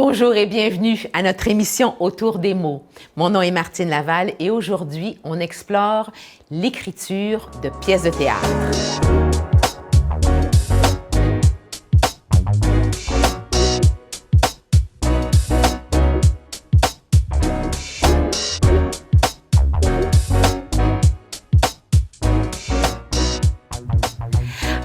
Bonjour et bienvenue à notre émission Autour des mots. Mon nom est Martine Laval et aujourd'hui, on explore l'écriture de pièces de théâtre.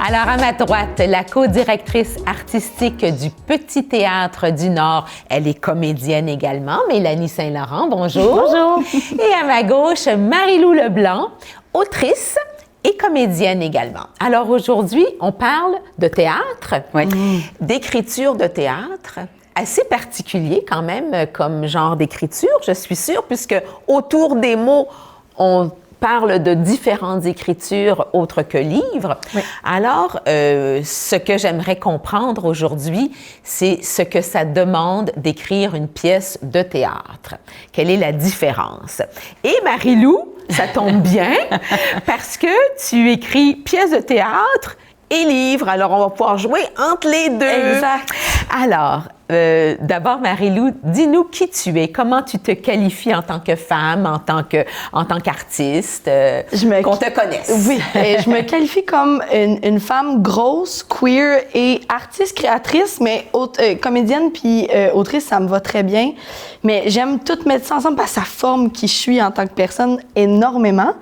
Alors, à ma droite, la co-directrice artistique du Petit Théâtre du Nord. Elle est comédienne également, Mélanie Saint-Laurent. Bonjour. Bonjour. Et à ma gauche, Marie-Lou Leblanc, autrice et comédienne également. Alors, aujourd'hui, on parle de théâtre, d'écriture de théâtre. Assez particulier quand même comme genre d'écriture, je suis sûre, puisque autour des mots, on parle de différentes écritures autres que livres. Oui. Alors, ce que j'aimerais comprendre aujourd'hui, c'est ce que ça demande d'écrire une pièce de théâtre. Quelle est la différence? Et Marie-Lou, ça tombe bien parce que tu écris pièce de théâtre et livre. Alors, on va pouvoir jouer entre les deux. Exact. Alors, d'abord, Marie-Lou, dis-nous qui tu es, comment tu te qualifies en tant que femme, en tant qu'artiste, qu'on te connaisse. Oui, je me qualifie comme une femme grosse, queer et artiste, créatrice, mais comédienne puis autrice, ça me va très bien. Mais j'aime tout mettre ça ensemble parce que ça forme qui je suis en tant que personne énormément.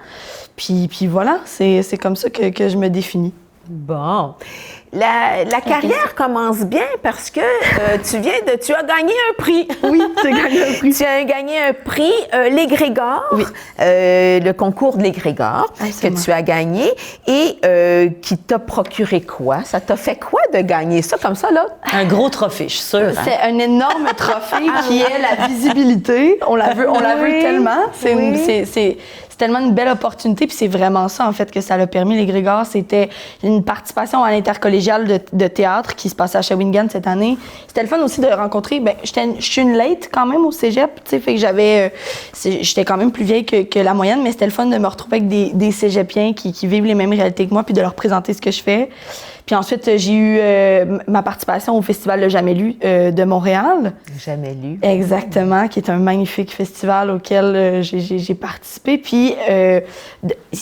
Puis voilà, c'est comme ça que je me définis. Bon. La carrière commence bien parce que tu as gagné un prix. Oui, tu as gagné un prix. Tu as gagné un prix, l'Égrégore, oui. Le concours de l'Égrégore que tu as gagné et qui t'a procuré quoi? Ça t'a fait quoi de gagner ça comme ça, là? Un gros trophée, je suis sûre. Hein? C'est un énorme trophée qui est la visibilité. On la veut tellement. C'est tellement une belle opportunité, puis c'est vraiment ça, en fait, que ça l'a permis. L'Égrégore, c'était une participation à l'intercollégiale de théâtre qui se passait à Shawinigan cette année. C'était le fun aussi de rencontrer... je suis une late quand même au cégep, tu sais, fait que j'étais quand même plus vieille que la moyenne, mais c'était le fun de me retrouver avec des cégepiens qui vivent les mêmes réalités que moi, puis de leur présenter ce que je fais. Puis ensuite, j'ai eu ma participation au Festival Le Jamais Lu de Montréal. Jamais Lu. Exactement, qui est un magnifique festival auquel j'ai participé. Puis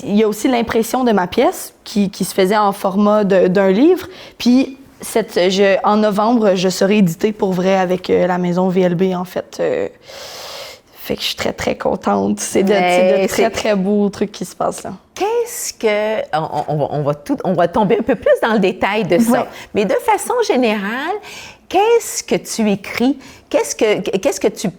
il y a aussi l'impression de ma pièce qui se faisait en format d'un livre. Puis en novembre, je serai éditée pour vrai avec la maison VLB, en fait. Fait que je suis très, très contente. C'est de très, très beaux trucs qui se passent là. Qu'est-ce que... On va tomber un peu plus dans le détail de ça. Ouais. Mais de façon générale, qu'est-ce que tu écris? Qu'est-ce que tu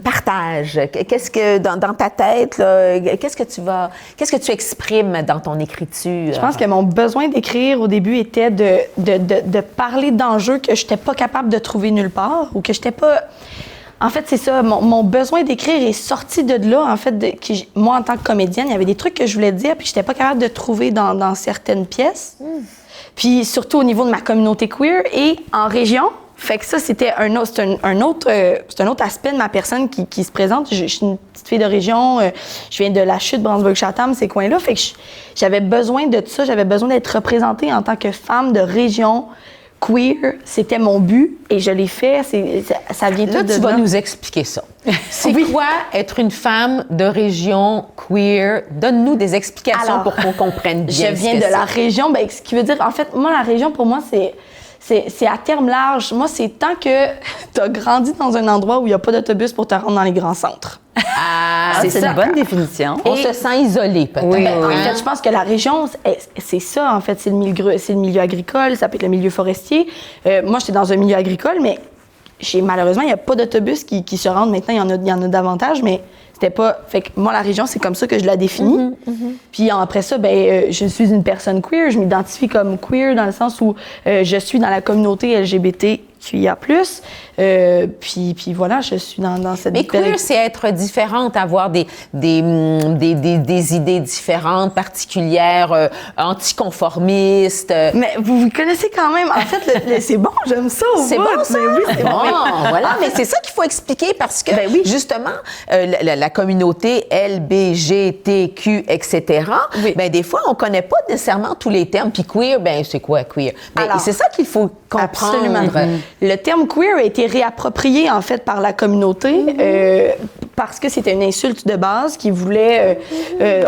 partages? Qu'est-ce que, dans ta tête, là, qu'est-ce que tu exprimes dans ton écriture? Je pense que mon besoin d'écrire au début était de parler d'enjeux que je n'étais pas capable de trouver nulle part ou que je n'étais pas... En fait, c'est ça. Mon besoin d'écrire est sorti de là. En fait, moi, en tant que comédienne, il y avait des trucs que je voulais dire puis je n'étais pas capable de trouver dans certaines pièces. Puis surtout au niveau de ma communauté queer et en région. Fait que ça, c'était un autre aspect de ma personne qui se présente. Je suis une petite fille de région. Je viens de la chute, Brunswick-Chatham, ces coins-là. Fait que j'avais besoin de ça. J'avais besoin d'être représentée en tant que femme de région queer, c'était mon but et je l'ai fait. Ça vient tout de là. Là, tu vas nous expliquer ça. C'est quoi être une femme de région queer? Donne-nous des explications pour qu'on comprenne bien. Je viens de la région, ce qui veut dire, en fait, moi, la région, pour moi, c'est à terme large. Moi, c'est tant que tu as grandi dans un endroit où il n'y a pas d'autobus pour te rendre dans les grands centres. C'est une bonne définition. On se sent isolé, peut-être. Oui. En fait, je pense que la région, c'est ça, en fait. C'est le milieu agricole, ça peut être le milieu forestier. Moi, j'étais dans un milieu agricole, mais malheureusement, il n'y a pas d'autobus qui se rendent. Maintenant, il y en a davantage, mais c'était pas... Fait que moi, la région, c'est comme ça que je la définis. Puis après ça, je suis une personne queer. Je m'identifie comme queer dans le sens où je suis dans la communauté LGBTQIA+. Puis voilà, je suis dans cette... Mais queer, c'est être différente, avoir des idées différentes, particulières, anticonformistes. Mais vous connaissez quand même. En fait, c'est bon, j'aime ça. C'est bon, ça? Mais oui, c'est bon. Voilà, mais c'est ça qu'il faut expliquer parce que, justement, la communauté LBGTQ, etc., des fois, on connaît pas nécessairement tous les termes. Puis queer, c'est quoi queer? C'est ça qu'il faut comprendre. Absolument. Le terme queer a été réapproprié, en fait, par la communauté parce que c'était une insulte de base qui voulait,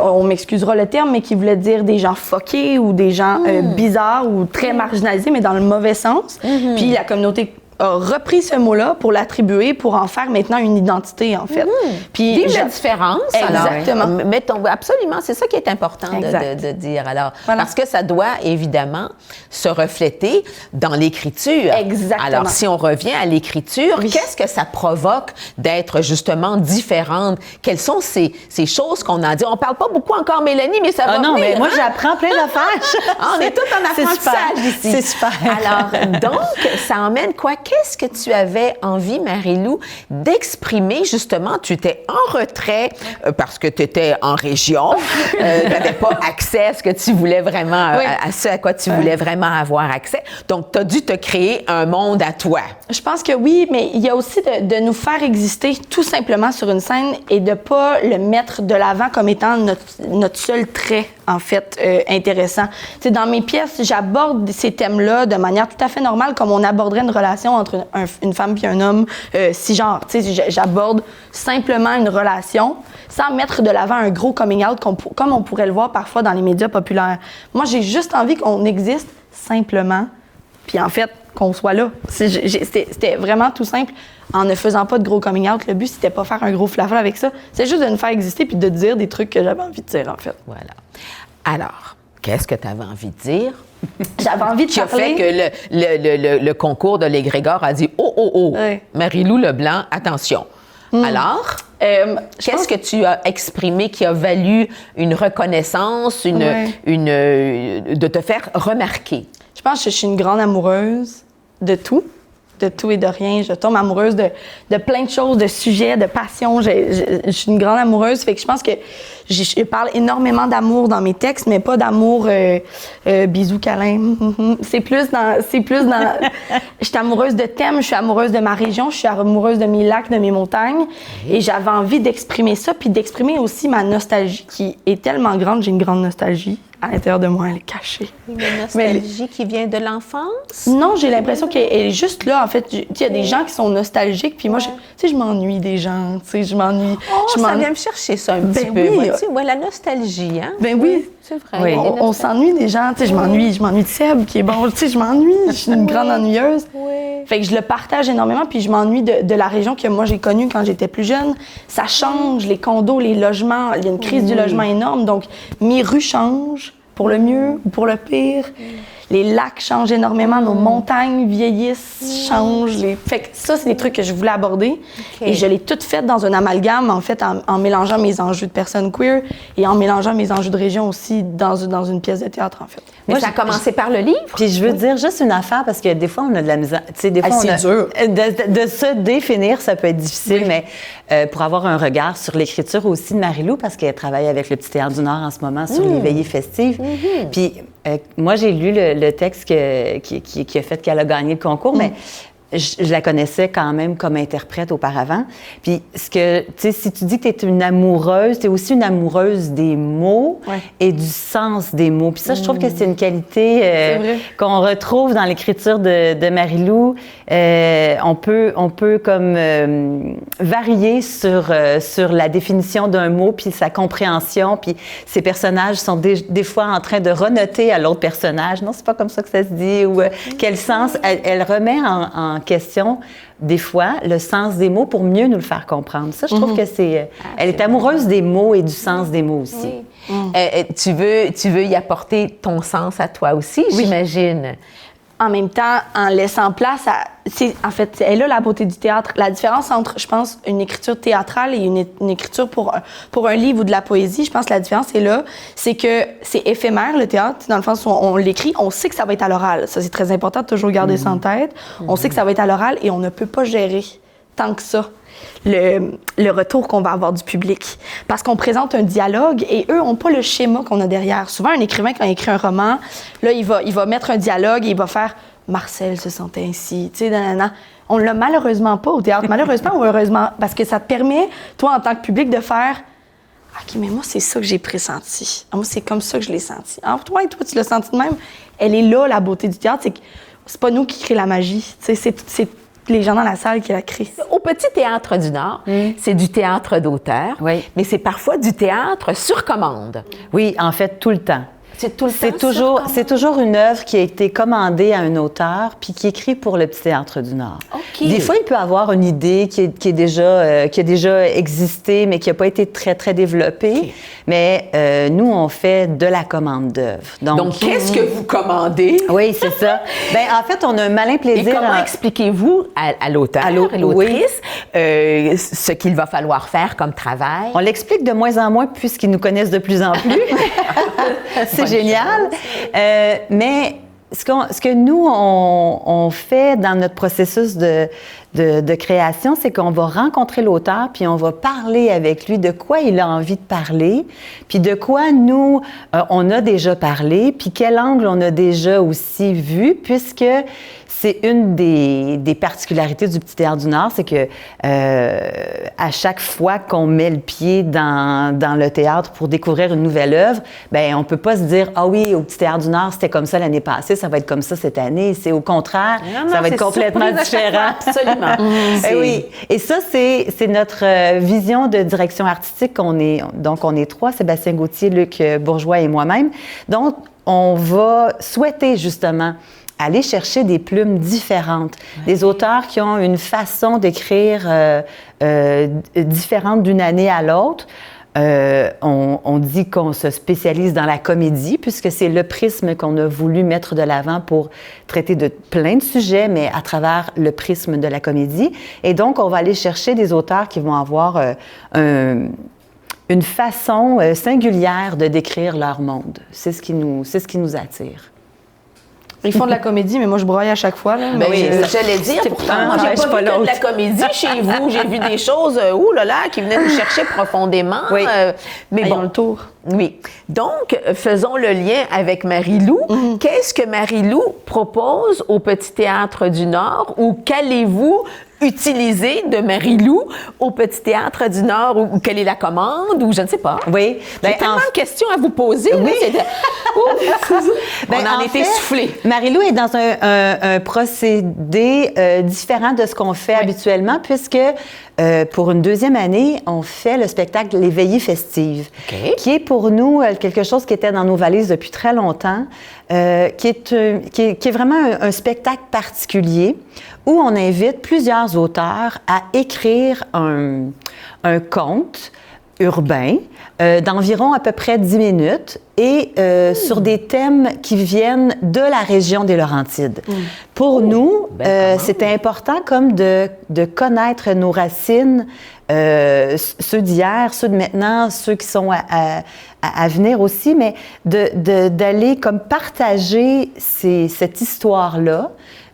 on m'excusera le terme, mais qui voulait dire des gens fuckés ou des gens bizarres ou très marginalisés, mais dans le mauvais sens. Puis la communauté a repris ce mot-là pour l'attribuer, pour en faire maintenant une identité, en fait. Puis vive la différence. Exactement. Alors, mettons, absolument, c'est ça qui est important de dire. Alors, parce que ça doit évidemment se refléter dans l'écriture. Exactement. Alors, si on revient à l'écriture, qu'est-ce que ça provoque d'être justement différente? Quelles sont ces choses qu'on a dit? On parle pas beaucoup encore, Mélanie, mais ça va non, venir, mais moi, j'apprends plein d'affaires. On est tous en apprentissage ici. C'est super. Alors, donc, ça emmène quoi? Qu'est-ce que tu avais envie, Marie-Lou, d'exprimer? Justement, tu étais en retrait parce que tu étais en région. Tu n'avais pas accès à ce que tu voulais vraiment, à ce à quoi tu voulais vraiment avoir accès. Donc, tu as dû te créer un monde à toi. Je pense que oui, mais il y a aussi de nous faire exister tout simplement sur une scène et de pas le mettre de l'avant comme étant notre seul trait, en fait, intéressant. Tu sais, dans mes pièces, j'aborde ces thèmes-là de manière tout à fait normale, comme on aborderait une relation entre une femme et un homme cisgenre. Tu sais, j'aborde simplement une relation sans mettre de l'avant un gros coming out comme on pourrait le voir parfois dans les médias populaires. Moi, j'ai juste envie qu'on existe simplement, puis en fait, qu'on soit là. C'était vraiment tout simple. En ne faisant pas de gros coming out, le but, c'était pas faire un gros flafla avec ça. C'est juste de nous faire exister puis de dire des trucs que j'avais envie de dire, en fait. Voilà. Alors, qu'est-ce que tu avais envie de dire? J'avais envie de parler... Qui a fait que le concours de l'égrégore a dit « Oh, Marie-Lou Leblanc, attention! » Alors, qu'est-ce que tu as exprimé qui a valu une reconnaissance, de te faire remarquer? Je pense que je suis une grande amoureuse de tout et de rien. Je tombe amoureuse de plein de choses, de sujets, de passions. Je suis une grande amoureuse. Fait que je pense que je parle énormément d'amour dans mes textes, mais pas d'amour bisous, câlins. C'est plus dans... Je suis amoureuse de thèmes, je suis amoureuse de ma région, je suis amoureuse de mes lacs, de mes montagnes. Et j'avais envie d'exprimer ça, puis d'exprimer aussi ma nostalgie qui est tellement grande. J'ai une grande nostalgie. À l'intérieur de moi, elle est cachée. Une nostalgie qui vient de l'enfance? Non, j'ai l'impression qu'elle est juste là. En fait, il y a des gens qui sont nostalgiques, puis moi, je m'ennuie des gens. Tu sais, je m'ennuie. Ça vient me chercher ça un petit peu. Oui, la nostalgie, hein? Ben oui. C'est vrai. Oui. On s'ennuie des gens. Tu sais, je m'ennuie de Seb, qui est bon. Tu sais, je m'ennuie. Je suis une grande ennuyeuse. Oui. Fait que je le partage énormément, puis je m'ennuie de la région que moi, j'ai connue quand j'étais plus jeune. Ça change, les condos, les logements. Il y a une crise du logement énorme. Donc, mes rues changent. Pour le mieux ou pour le pire. Les lacs changent énormément, nos montagnes vieillissent, changent. Fait que ça, c'est des trucs que je voulais aborder. Et je l'ai toutes faites dans un amalgame, en fait, en mélangeant mes enjeux de personnes queer et en mélangeant mes enjeux de région aussi dans une pièce de théâtre, en fait. Mais ça a commencé par le livre? Puis je veux dire juste une affaire, parce que des fois, on a de la misère. Tu sais, des fois, c'est dur. De se définir, ça peut être difficile, mais pour avoir un regard sur l'écriture aussi de Marie-Lou, parce qu'elle travaille avec le Petit Théâtre du Nord en ce moment sur les veillées festives. Puis moi, j'ai lu le texte qui a fait qu'elle a gagné le concours, mais je la connaissais quand même comme interprète auparavant. Puis, si tu dis que tu es une amoureuse, tu es aussi une amoureuse des mots et du sens des mots. Puis ça, je trouve que c'est une qualité qu'on retrouve dans l'écriture de Marie-Lou. On peut comme varier sur la définition d'un mot puis sa compréhension. Puis ces personnages sont des fois en train de renoter à l'autre personnage. Non, c'est pas comme ça que ça se dit. Ou quel sens elle remet en question, des fois, le sens des mots pour mieux nous le faire comprendre. Ça, je trouve que c'est... elle est amoureuse des mots et du sens des mots aussi. Tu veux y apporter ton sens à toi aussi, j'imagine. En même temps, en laissant place à... En fait, elle a la beauté du théâtre. La différence entre, je pense, une écriture théâtrale et une écriture pour un livre ou de la poésie, je pense que la différence est là. C'est que c'est éphémère, le théâtre. Dans le sens où on l'écrit, on sait que ça va être à l'oral. Ça, c'est très important de toujours garder ça en tête. On sait que ça va être à l'oral et on ne peut pas gérer tant que ça le retour qu'on va avoir du public. Parce qu'on présente un dialogue et eux n'ont pas le schéma qu'on a derrière. Souvent, un écrivain, quand il écrit un roman, là, il va mettre un dialogue et il va faire « Marcel se sentait ainsi », tu sais, nanana. On l'a malheureusement pas au théâtre. Malheureusement ou heureusement, parce que ça te permet, toi, en tant que public, de faire « OK, mais moi, c'est ça que j'ai pressenti. Moi, c'est comme ça que je l'ai senti. » Alors, toi, tu l'as senti de même. Elle est là, la beauté du théâtre, c'est que c'est pas nous qui créons la magie. C'est les gens dans la salle qui la créent. Au Petit Théâtre du Nord, c'est du théâtre d'auteur, Oui. mais c'est parfois du théâtre sur commande. Oui, en fait, tout le temps. C'est tout le C'est temps sur commande? c'est toujours une œuvre qui a été commandée à un auteur puis qui écrit pour le Petit Théâtre du Nord. OK. Des fois, il peut avoir une idée qui a déjà existé, mais qui n'a pas été très, très développée. OK. Mais nous, on fait de la commande d'œuvre. Donc, qu'est-ce que vous commandez? Oui, c'est ça. Bien, en fait, on a un malin Et plaisir. comment expliquez-vous à l'auteur, à l'autrice, ce qu'il va falloir faire comme travail? On l'explique de moins en moins puisqu'ils nous connaissent de plus en plus. C'est génial. Mais ce que nous, on fait dans notre processus de création, c'est qu'on va rencontrer l'auteur, puis on va parler avec lui de quoi il a envie de parler, puis de quoi nous, on a déjà parlé, puis quel angle on a déjà aussi vu, puisque c'est une des particularités du Petit Théâtre du Nord, c'est que à chaque fois qu'on met le pied dans le théâtre pour découvrir une nouvelle œuvre, ben on peut pas se dire ah oui, au Petit Théâtre du Nord c'était comme ça l'année passée, ça va être comme ça cette année. C'est au contraire, ça va être complètement différent. Absolument. Oui. Et ça c'est notre vision de direction artistique. Donc on est trois, Sébastien Gauthier, Luc Bourgeois et moi-même. Donc on va souhaiter justement aller chercher des plumes différentes, des auteurs qui ont une façon d'écrire différente d'une année à l'autre. On dit qu'on se spécialise dans la comédie, puisque c'est le prisme qu'on a voulu mettre de l'avant pour traiter de plein de sujets, mais à travers le prisme de la comédie. Et donc, on va aller chercher des auteurs qui vont avoir une façon singulière de décrire leur monde. C'est ce qui nous attire. Ils font de la comédie, mais moi, je broye à chaque fois. Là. Ben Mais, oui, j'allais dire, pourtant, moi, j'ai n'empêche pas vu pas que de la l'autre. comédie chez vous. J'ai vu des choses, qui venaient nous chercher profondément. Oui. Mais ayons bon, le tour. oui. Donc, faisons le lien avec Marie-Lou. Qu'est-ce que Marie-Lou propose au Petit Théâtre du Nord ou qu'allez-vous utiliser de Marie-Lou au Petit Théâtre du Nord ou quelle est la commande ou je ne sais pas. Oui. J'ai tellement de questions à vous poser. Oui. On en est essoufflé. Marie-Lou est dans un procédé différent de ce qu'on fait habituellement, puisque pour une deuxième année, on fait le spectacle Les Veillées festives, qui est pour nous quelque chose qui était dans nos valises depuis très longtemps, qui est vraiment un spectacle particulier où on invite plusieurs auteurs à écrire un conte urbain d'environ à peu près 10 minutes et sur des thèmes qui viennent de la région des Laurentides. Pour nous, c'était important comme de connaître nos racines, ceux d'hier, ceux de maintenant, ceux qui sont à venir aussi, mais d'aller comme partager cette histoire-là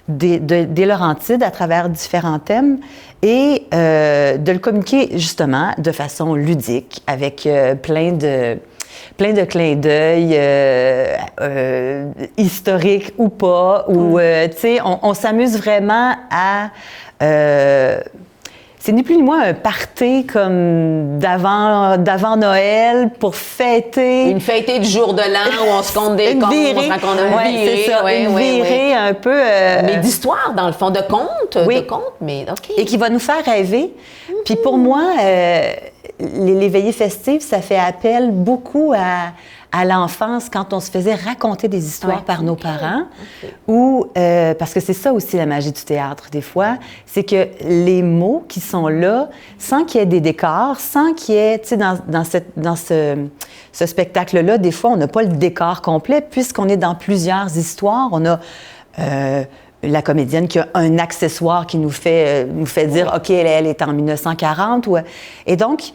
des Laurentides à travers différents thèmes et de le communiquer justement de façon ludique avec plein de clins d'œil historiques ou pas, ou tu sais, on s'amuse vraiment à c'est ni plus ni moins un party comme d'avant Noël pour fêter. Une fêtée du jour de l'an où on se compte des contes, on se raconte une virée. C'est ça, une virée un peu... mais d'histoire, dans le fond, de contes, mais OK. Et qui va nous faire rêver. Puis pour moi, les veillées festives, ça fait appel beaucoup à l'enfance quand on se faisait raconter des histoires par nos parents. Ou, parce que c'est ça aussi la magie du théâtre, des fois, c'est que les mots qui sont là, sans qu'il y ait des décors, sans qu'il y ait, tu sais, dans ce spectacle-là, des fois, on n'a pas le décor complet, puisqu'on est dans plusieurs histoires. On a la comédienne qui a un accessoire qui nous fait dire, OK, elle est en 1940. Et donc,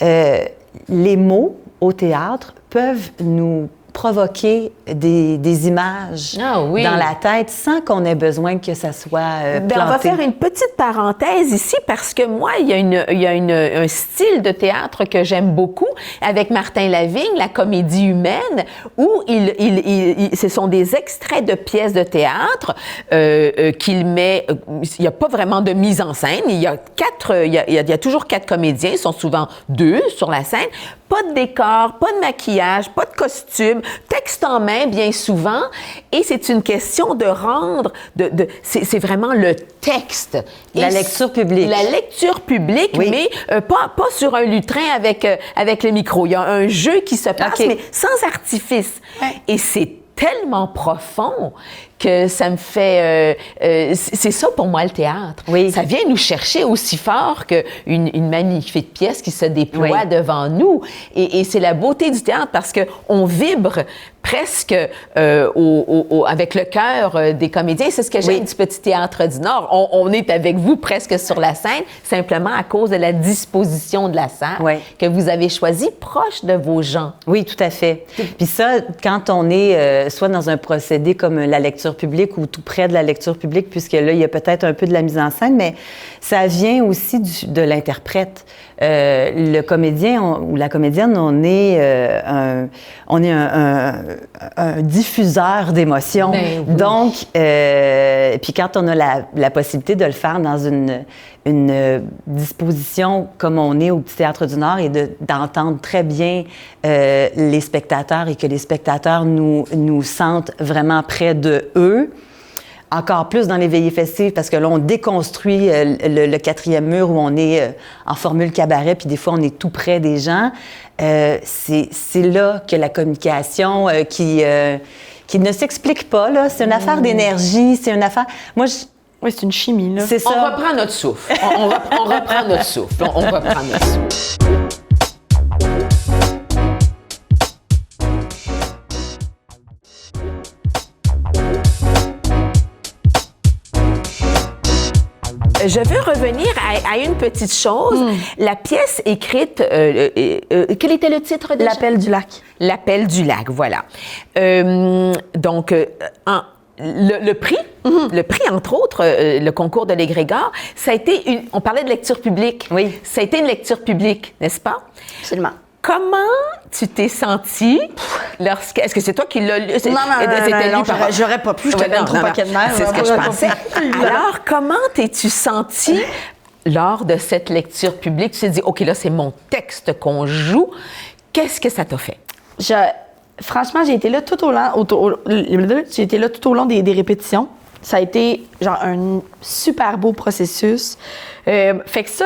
les mots au théâtre peuvent nous provoquer des images dans la tête sans qu'on ait besoin que ça soit planté. On va faire une petite parenthèse ici parce que moi, il y a un style de théâtre que j'aime beaucoup avec Martin Lavigne, la comédie humaine, où ce sont des extraits de pièces de théâtre qu'il met. Il n'y a pas vraiment de mise en scène. Il y a toujours 4 comédiens. Ils sont souvent 2 sur la scène. Pas de décor, pas de maquillage, pas de costume, texte en main bien souvent, et c'est une question de rendre, c'est vraiment le texte. La lecture publique. La lecture publique, oui. mais pas sur un lutrin avec le micro. Il y a un jeu qui se passe, mais sans artifice. Ouais. Et c'est tellement profond que ça me fait... c'est ça pour moi le théâtre. Oui. Ça vient nous chercher aussi fort qu'une magnifique pièce qui se déploie devant nous. Et c'est la beauté du théâtre parce qu'on vibre presque avec le cœur des comédiens. C'est ce que j'aime du Petit Théâtre du Nord. On est avec vous presque sur la scène, simplement à cause de la disposition de la salle que vous avez choisie proche de vos gens. Oui, tout à fait. Puis ça, quand on est soit dans un procédé comme la lecture publique ou tout près de la lecture publique, puisque là, il y a peut-être un peu de la mise en scène, mais ça vient aussi de l'interprète. Le comédien ou la comédienne, on est un diffuseur d'émotions. Ben, oui. Donc, puis quand on a la possibilité de le faire dans une disposition comme on est au Petit Théâtre du Nord et d'entendre très bien les spectateurs et que les spectateurs nous sentent vraiment près de eux, encore plus dans les veillées festives, parce que là, on déconstruit le quatrième mur où on est en formule cabaret, puis des fois, on est tout près des gens. C'est là que la communication qui ne s'explique pas, là. C'est une affaire d'énergie, c'est une affaire... Moi, oui, c'est une chimie, là. C'est ça. On reprend notre souffle. On reprend notre souffle. On reprend notre souffle. Je veux revenir à une petite chose. La pièce écrite, quel était le titre déjà? L'Appel du lac. L'Appel du lac, voilà. Donc, le prix, entre autres, le concours de l'Égrégore, ça a été on parlait de lecture publique. Oui. Ça a été une lecture publique, n'est-ce pas? Absolument. Comment tu t'es sentie lorsque... Est-ce que c'est toi qui l'as lu? Non, j'aurais pas pu. Je te donne trop paquet de nerfs. C'est ce que je pensais. Alors, comment t'es-tu sentie lors de cette lecture publique? Tu t'es dit, OK, là, c'est mon texte qu'on joue. Qu'est-ce que ça t'a fait? Franchement, j'ai été là tout au long des répétitions. Ça a été genre un super beau processus. Fait que ça,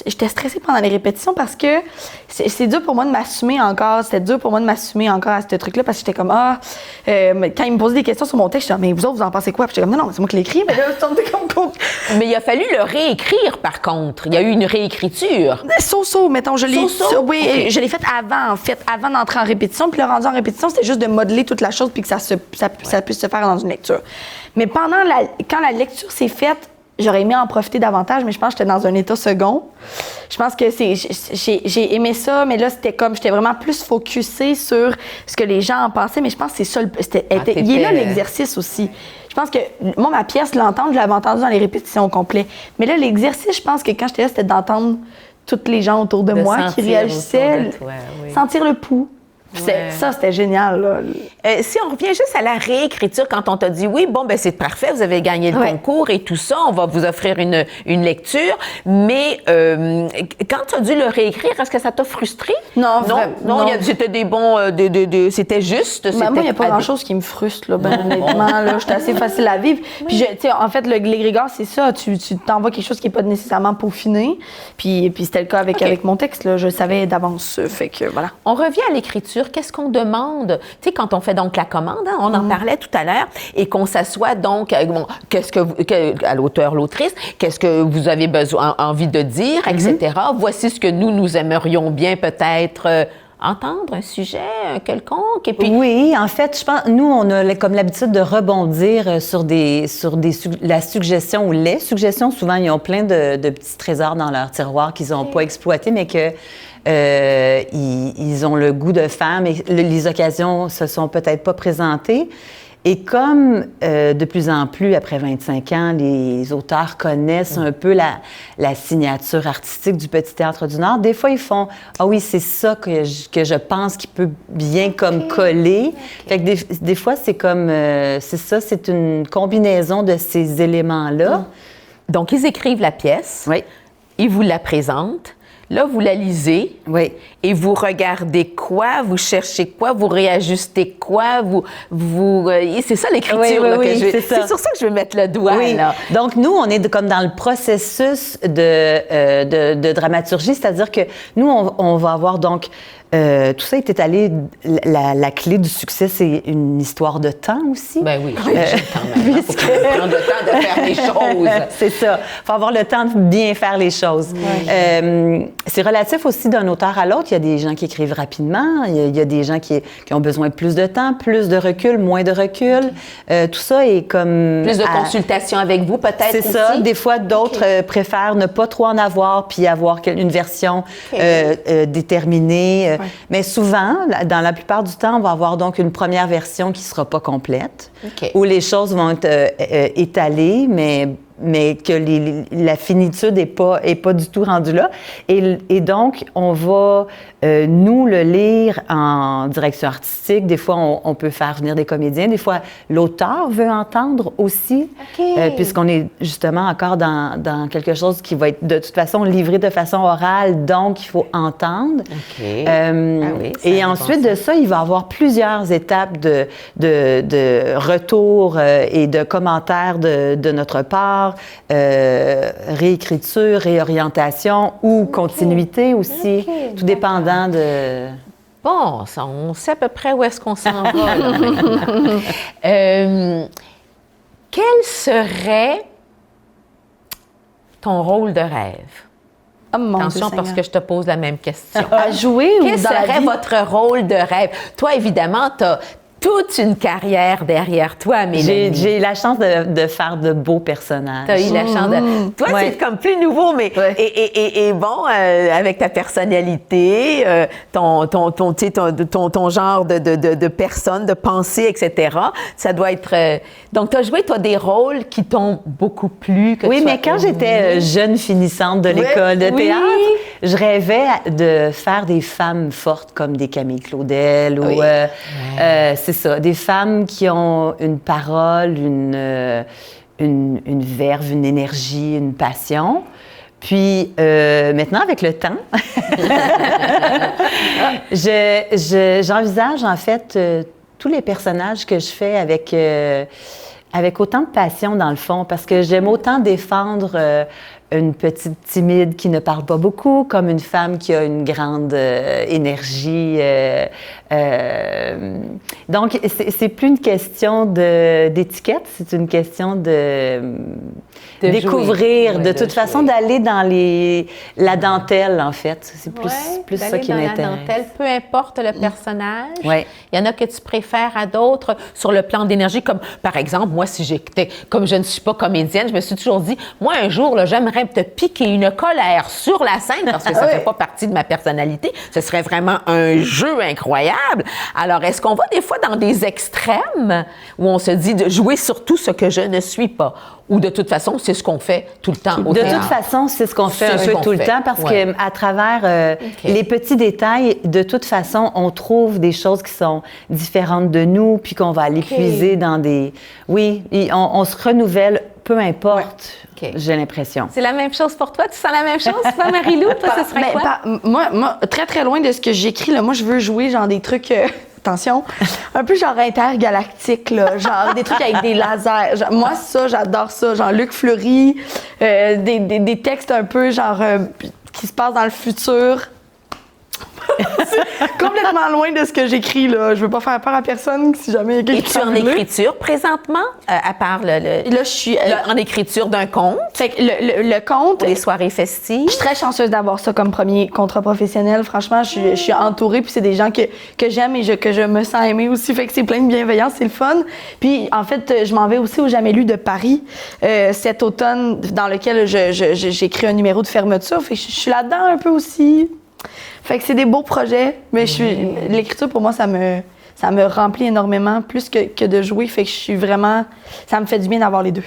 j'étais stressée pendant les répétitions parce que c'est dur pour moi de m'assumer encore. C'était dur pour moi de m'assumer encore à ce truc-là parce que j'étais comme, quand ils me posaient des questions sur mon texte, j'étais mais vous autres, vous en pensez quoi? Puis j'étais comme, non, c'est moi qui l'ai écrit. Mais là, Mais il a fallu le réécrire, par contre. Il y a eu une réécriture. Mettons, je l'ai fait avant d'entrer en répétition. Puis le rendu en répétition, c'était juste de modeler toute la chose puis que ça puisse se faire dans une lecture. Mais quand la lecture s'est faite, j'aurais aimé en profiter davantage, mais je pense que j'étais dans un état second. Je pense que j'ai aimé ça, mais là, j'étais vraiment plus focusée sur ce que les gens en pensaient, mais je pense que c'est ça, il est là l'exercice aussi. Je pense que, moi, ma pièce, l'entendre, je l'avais entendue dans les répétitions au complet. Mais là, l'exercice, je pense que quand j'étais là, c'était d'entendre tous les gens autour de moi qui réagissaient, sentir le pouls. Ça, c'était génial. Là. Si on revient juste à la réécriture, quand on t'a dit oui, bon, ben c'est parfait, vous avez gagné le concours et tout ça, on va vous offrir une lecture, mais quand tu as dû le réécrire, est-ce que ça t'a frustré? Non. C'était des bons... c'était juste. Moi, il n'y a pas grand-chose qui me frustre, là, ben, honnêtement. Là, j'étais assez facile à vivre. Puis, en fait, l'égrégore, c'est ça. Tu t'envoies quelque chose qui n'est pas nécessairement peaufiné. Puis c'était le cas avec mon texte. Là, je savais d'avance. Fait que, voilà. On revient à l'écriture. Qu'est-ce qu'on demande? Tu sais, quand on fait donc la commande, hein, on en parlait tout à l'heure, et qu'on s'assoit donc, à l'auteur, l'autrice, qu'est-ce que vous avez envie de dire, etc. Voici ce que nous aimerions bien peut-être entendre, un sujet quelconque. Et puis... Oui, en fait, je pense, nous, on a comme l'habitude de rebondir sur la suggestion ou les suggestions. Souvent, ils ont plein de petits trésors dans leur tiroir qu'ils n'ont pas exploités, mais que ils ont le goût de faire, mais les occasions se sont peut-être pas présentées. Et comme de plus en plus, après 25 ans, les auteurs connaissent un peu la signature artistique du Petit Théâtre du Nord, des fois, ils font « Ah oui, c'est ça que je pense qui peut bien comme coller. » Fait que des fois, c'est comme... c'est ça, c'est une combinaison de ces éléments-là. Donc, ils écrivent la pièce. Oui. Ils vous la présentent. Là, vous la lisez. Oui. Et vous regardez quoi? Vous cherchez quoi? Vous réajustez quoi? C'est ça l'écriture. Oui, là, oui, c'est sur ça que je veux mettre le doigt. Oui. Là. Donc, nous, on est comme dans le processus de dramaturgie, c'est-à-dire que nous, on va avoir donc... tout ça est étalé. La clé du succès, c'est une histoire de temps aussi. Ben oui, j'ai le temps maintenant. Faut prendre le temps de faire les choses. C'est ça. Il faut avoir le temps de bien faire les choses. Oui. C'est relatif aussi d'un auteur à l'autre. Il y a des gens qui écrivent rapidement. Il y a des gens qui ont besoin de plus de temps, plus de recul, moins de recul. Tout ça est comme... Plus de consultation avec vous, peut-être C'est aussi? ça. Des fois, d'autres préfèrent ne pas trop en avoir puis avoir une version déterminée. Ouais. Mais souvent, dans la plupart du temps, on va avoir donc une première version qui ne sera pas complète, où les choses vont être étalées, mais que la finitude n'est pas du tout rendue là. Et donc, on va, nous, le lire en direction artistique. Des fois, on peut faire venir des comédiens. Des fois, l'auteur veut entendre aussi, puisqu'on est justement encore dans quelque chose qui va être de toute façon livré de façon orale, donc il faut entendre. Et ensuite de ça, il va y avoir plusieurs étapes de retour et de commentaires de notre part. Réécriture, réorientation ou continuité aussi, tout dépendant de... Bon, ça, on sait à peu près où est-ce qu'on s'en va. Quel serait ton rôle de rêve? Attention, parce que je te pose la même question. À jouer ou quel serait votre rôle de rêve? Toi, évidemment, tu as toute une carrière derrière toi, Mélanie. J'ai la chance de faire de beaux personnages. Tu as eu la chance de... Toi, c'est comme plus nouveau, mais... Et bon, avec ta personnalité, ton genre de personne, de pensée, etc., ça doit être... Donc, tu as joué, toi, des rôles qui t'ont beaucoup plu. Oui, mais quand j'étais jeune finissante de l'école de théâtre, je rêvais de faire des femmes fortes comme des Camille Claudel ou... c'est ça, des femmes qui ont une parole, une verve, une énergie, une passion. Puis maintenant, avec le temps, j'envisage en fait tous les personnages que je fais avec autant de passion dans le fond, parce que j'aime autant défendre une petite timide qui ne parle pas beaucoup, comme une femme qui a une grande énergie. Donc, c'est plus une question d'étiquette, c'est une question de découvrir, de toute façon, d'aller dans la dentelle, en fait. C'est plus ça qui m'intéresse. La dentelle, peu importe le personnage. Il y en a que tu préfères à d'autres sur le plan d'énergie, comme par exemple, moi, comme je ne suis pas comédienne, je me suis toujours dit, moi, un jour, là, j'aimerais te piquer une colère sur la scène parce que ça ne fait pas partie de ma personnalité. Ce serait vraiment un jeu incroyable. Alors, est-ce qu'on va des fois dans des extrêmes où on se dit de jouer sur tout ce que je ne suis pas? Ou de toute façon, c'est ce qu'on fait tout le temps au théâtre? De toute façon, c'est ce qu'on fait un peu tout le temps parce qu'à travers les petits détails, de toute façon, on trouve des choses qui sont différentes de nous puis qu'on va aller puiser dans des... Oui, on se renouvelle, peu importe, j'ai l'impression. C'est la même chose pour toi? Tu sens la même chose, toi, Marie-Lou? Toi, ce serait quoi? Moi, très, très loin de ce que j'écris, là, moi, je veux jouer genre des trucs... attention, un peu genre intergalactique, là, genre des trucs avec des lasers. Genre, moi, ça, j'adore ça. Genre Luc Fleury, des textes un peu genre qui se passent dans le futur. C'est complètement loin de ce que j'écris, là. Je veux pas faire peur à personne si jamais il y a Es-tu en écriture présentement, à part Là, je suis en écriture d'un conte? Fait que le conte... Pour les soirées festives? Je suis très chanceuse d'avoir ça comme premier contrat professionnel. Franchement, je suis entourée, puis c'est des gens que j'aime et que je me sens aimée aussi. Fait que c'est plein de bienveillance, c'est le fun. Puis, en fait, je m'en vais aussi au Jamais lu de Paris cet automne, dans lequel j'écris un numéro de fermeture. Fait que je suis là-dedans un peu aussi. Fait que c'est des beaux projets, mais l'écriture, pour moi, ça me remplit énormément, plus que de jouer. Fait que je suis vraiment... Ça me fait du bien d'avoir les deux.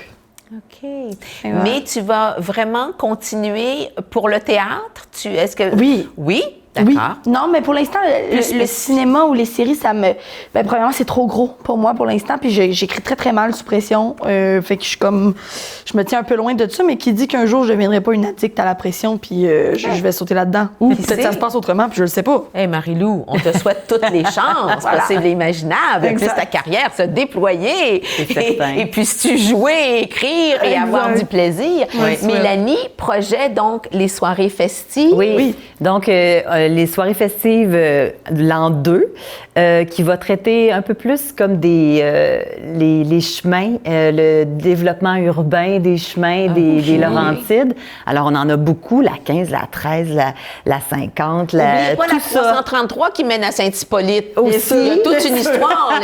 OK. Mais tu vas vraiment continuer pour le théâtre? Est-ce que... Oui. Oui? Oui. D'accord. Non, mais pour l'instant, le cinéma ou les séries, ça me... Ben, premièrement, c'est trop gros pour moi pour l'instant, puis j'écris très, très mal sous pression. Fait que je me tiens un peu loin de ça, mais qui dit qu'un jour, je ne deviendrai pas une addict à la pression, puis je vais sauter là-dedans. Ou peut-être que ça se passe autrement, puis je le sais pas. Hey Marie-Lou, on te souhaite toutes les chances possibles et imaginables. Puisse ta carrière se déployer. Et puisses-tu jouer, écrire et avoir du plaisir. Oui. Mélanie projette donc les soirées festives. Oui. Donc, les soirées festives de l'an 2, qui va traiter un peu plus comme les chemins, le développement urbain des chemins des Laurentides. Alors, on en a beaucoup, la 15, la 13, la 50, N'oubliez pas tout la 333 qui mène à Saint-Hippolyte. Aussi. Il y a toute une histoire.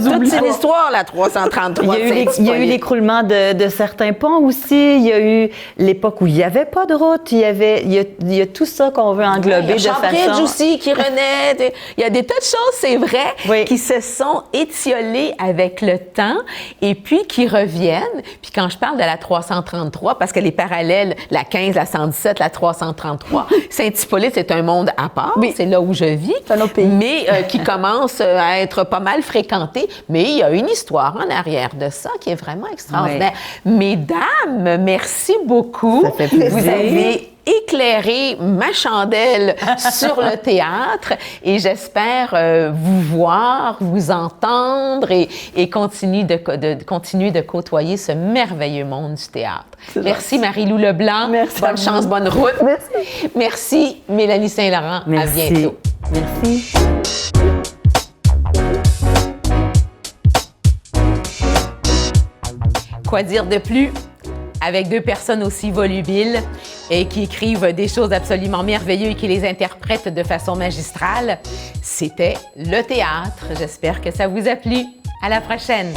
Toute une histoire, la 333. Il y a eu l'écroulement de certains ponts aussi. Il y a eu l'époque où il n'y avait pas de route. Il y a tout ça qu'on veut englober de façon... aussi qui renaît. Il y a des tas de choses, c'est vrai, qui se sont étiolées avec le temps et puis qui reviennent. Puis quand je parle de la 333, parce que les parallèles, la 15, la 117, la 333, Saint-Hippolyte, c'est un monde à part. Oui. C'est là où je vis. C'est un autre pays. Mais qui commence à être pas mal fréquenté. Mais il y a une histoire en arrière de ça qui est vraiment extraordinaire. Oui. Mesdames, merci beaucoup. Ça fait plaisir. Vous avez éclairer ma chandelle sur le théâtre et j'espère vous voir, vous entendre et continuer de côtoyer ce merveilleux monde du théâtre. Merci Marie-Lou Leblanc. Merci. Bonne chance, bonne route. Merci. Merci Mélanie Saint-Laurent. Merci. À bientôt. Merci. Quoi dire de plus? Avec deux personnes aussi volubiles et qui écrivent des choses absolument merveilleuses et qui les interprètent de façon magistrale, c'était le théâtre. J'espère que ça vous a plu. À la prochaine!